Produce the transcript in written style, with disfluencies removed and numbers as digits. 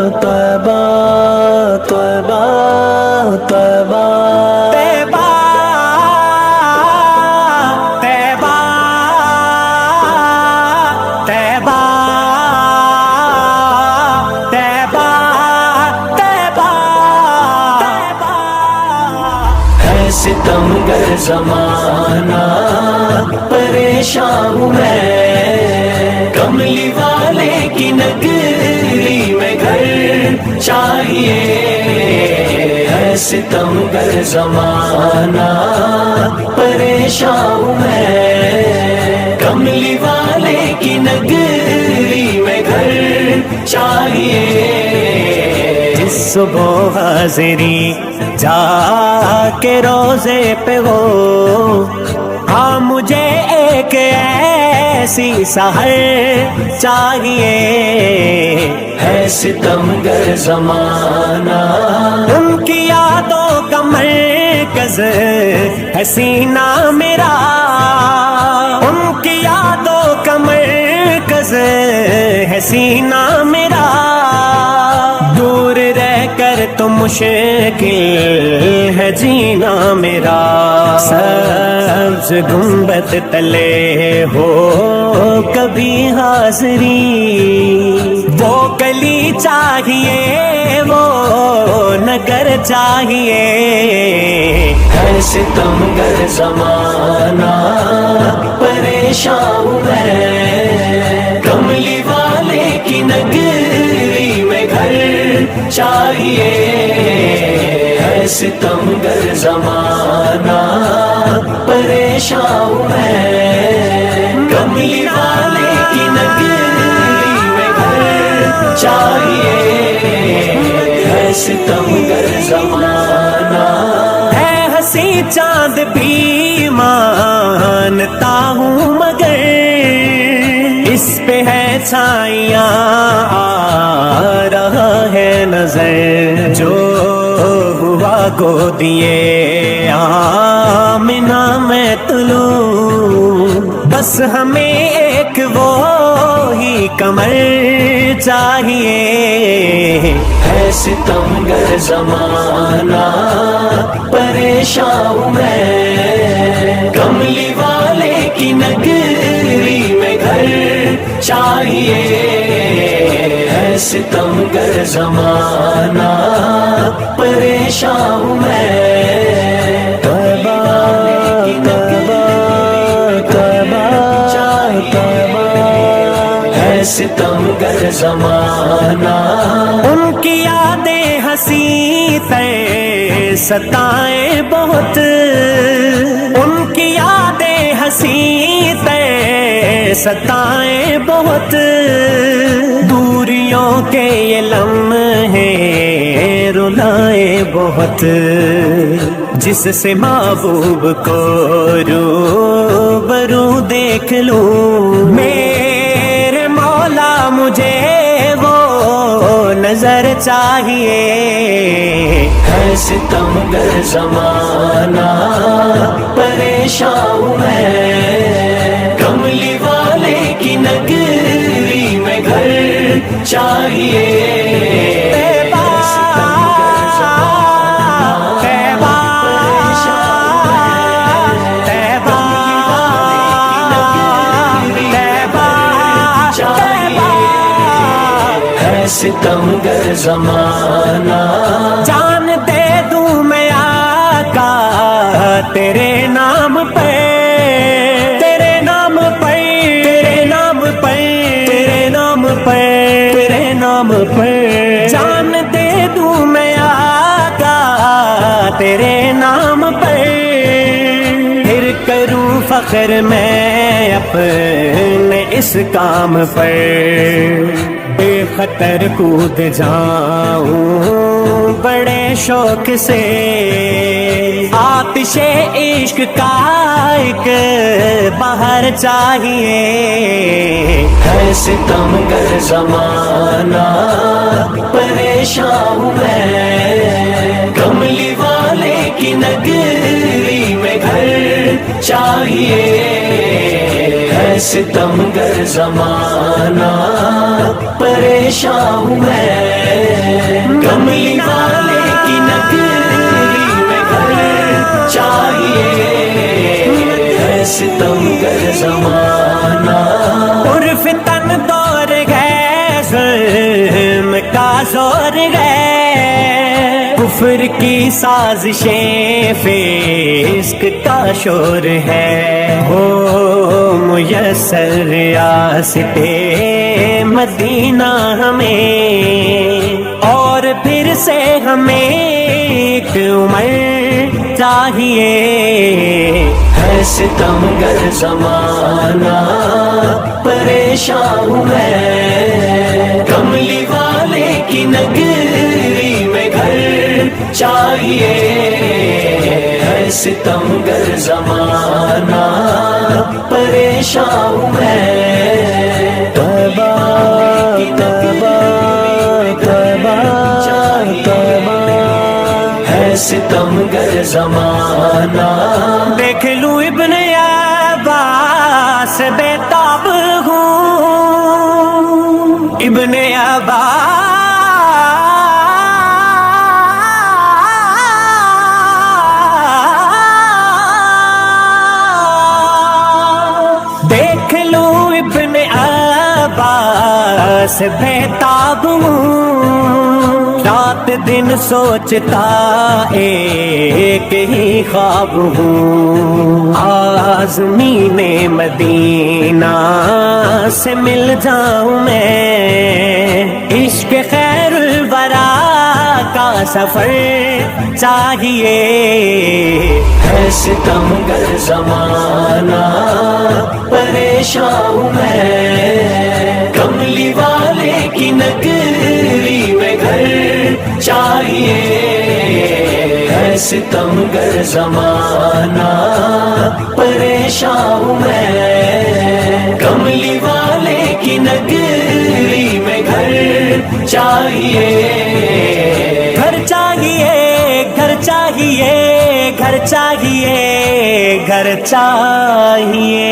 طیبہ طیبہ طیبہ طیبہ طیبہ طیبہ طیبہ طیبہ ہے ستمگر زمانہ پریشان ہوں میں کملی والے کی نگری میں گھر چاہیے ہے ستمگر زمانہ پریشان ہوں میں کملی والے کی نگری میں گھر چاہیے صبح حاضری جا کے روزے پہ ہو ہاں مجھے ایک ایسی سحر چاہیے ہے ستمگر زمانہ ان کی یادوں کا مرکز ہے سینہ میرا ان کی یادوں کا مرکز ہے سینہ میرا دور رہ کر تو مشکل ہے جینا میرا سبز گنبد تلے ہو کبھی حاضری وہ گلی چاہیے وہ نگر چاہیے ہے ستمگر زمانہ پریشان ہوں میں کملی والے کی نگری میں گھر چاہیے ہے ستمگر زمانہ پریشان ہوں میں کملی والے کی نگری میں گھر چاہیے ہے ستمگر زمانہ ہے ہنسی چاند بھی مانتا ہوں مگر اس پہ ہے چھائیاں آ رہا ہے نظر جو ہوا گودیے آمنہ میں طلوع بس ہمیں ایک وہی کمر چاہیے ہے ستمگر زمانہ پریشان ہوں میں کملی والے کی نگری میں گھر چاہیے ہے ستمگر زمانہ پریشان ہوں میں طیبہ طیبہ طیبہ طیبہ ہے ستمگر زمانہ ان کی یادیں ہنسی تے ستائیں بہت ان کی یادیں ہنسی تے ستائیں بہت دوریوں کے یہ لمحے رلائیں بہت جس سے محبوب کو روبرو دیکھ لوں میرے مولا مجھے وہ نظر چاہیے ہے ستمگر زمانہ پریشان ہوں میں کملی والے کی نگری میں گھر چاہیے ستمگر زمانہ جان دے دوں میں آقا تیرے نام پہ تیرے نام پہ تیرے نام پہ تیرے نام پہ تیرے نام پہ جان دے دوں میں آقا تیرے نام پہ پھر کروں فخر میں اپنے اس کام پر بے خطر کود جاؤں بڑے شوق سے آتش عشق کا ایک بہر چاہیے ہے ستمگر زمانہ پریشان ہوں میں کملی والے کی نگری میں گھر چاہیے ہے ستمگر زمانہ پریشان ہوں میں کملی والے کی نگری میں گھر چاہیے، ہے ستمگر زمانہ، پرفتن دور گئے، ظلم کا زور گئے، کفر کی سازشیں، فسق کا شور ہے، ہو میسر ریاست مدینہ ہمیں، اور پھر سے ہمیں ایک عمر چاہیے، ہے ستمگر زمانہ، پریشان ہوں میں، کملی والے کی نگری میں گھر چاہیے، ہے ستمگر زمانہ، پریشان ہوں میں، توبہ توبہ توبہ توبہ، ہے ستمگر زمانہ، دیکھ لوں ابن عباس بے تاب ہوں، ابن عباس، دیکھ لوں ابن عباس بے تاب ہوں، رات دن سوچتا ایک ہی خواب ہوں، آزمین مدینہ سے مل جاؤں میں، عشق خیر الورا کا سفر چاہیے، ہے ستمگر زمانہ، پریشان ہوں میں، کملی والے کی نگری میں گھر چاہیے، ہے ستمگر زمانہ، پریشان ہوں میں، کملی والے کی نگری میں گھر چاہیے، گھر چاہیے، گھر چاہیے، گھر چاہیے، گھر چاہیے۔